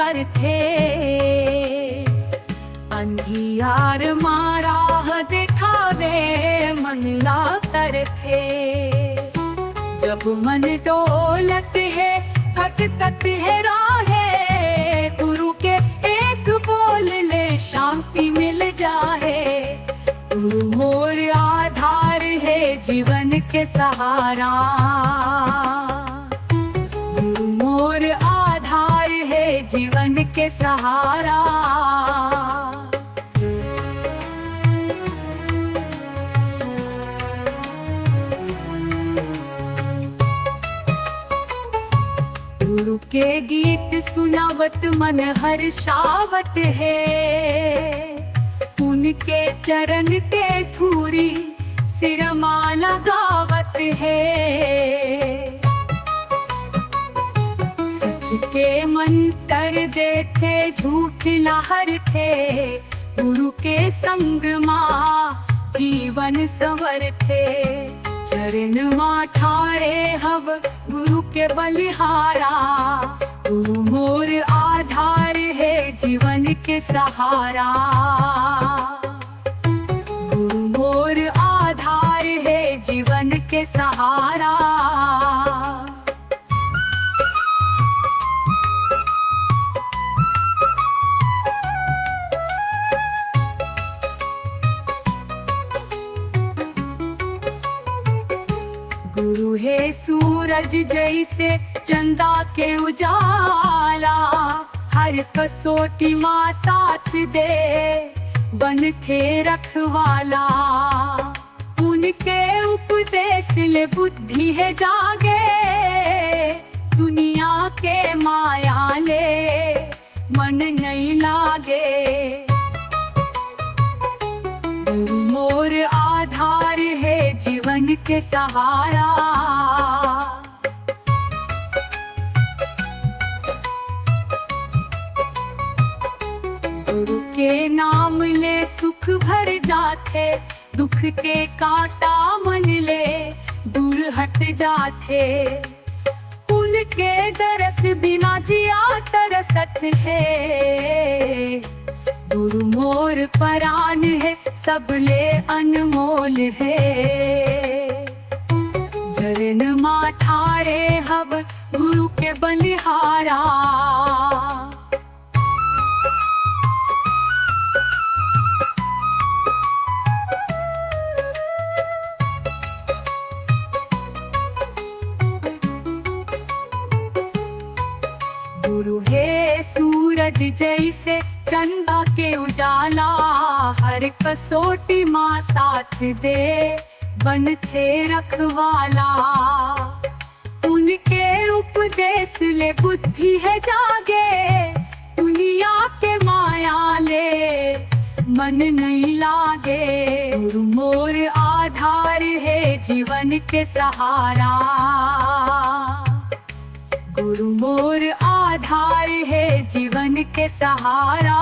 पर थे। अंधियार माराह दिखावे मन ला कर थे। जब मन डोलत है खटकत है राहे, गुरु के एक बोल ले शांति मिल जाए। गुरु मोर आधार है जीवन के सहारा, गुरु मोर आधार है जीवन के सहारा। गुरु के गीत सुनावत मन हर्षावत है। उनके चरण के धूरी सिरमा लगावत है। सच के मंत्र देखे झूठ लहर थे। गुरु के संग माँ जीवन संवर थे। चरण माँ ठाड़े हब गुरु के बलिहारा। गुरु मोर आधार है जीवन के सहारा, गुरु मोर आधार है जीवन के सहारा। गुरु है सूरज जैसे चंदा के उजाला। हर कसौटी माँ साथ दे बन थे रखवाला। उनके उपदेश ले बुद्धि है जागे। दुनिया के माया ले मन नहीं लागे। गुरु मोर आधार है जीवन के सहारा। गुरु के नाम ले सुख भर जाते। दुख के कांटा मन ले दूर हट जाते। उनके दरस बिना जिया तरसत है। गुरु मोर परान है सब ले अनमोल है। चरण माँ ठाड़े हब गुरु के बलिहारा। गुरु है सूरज जैसे चंदा के उजाला। हर कसौटी माँ साथ दे बन थे रखवाला। उनके उपदेश ले बुद्धि है जागे। दुनिया के माया ले मन नहीं लागे। गुरु मोर आधार है जीवन के सहारा। गुरु मोर आधार है जीवन के सहारा।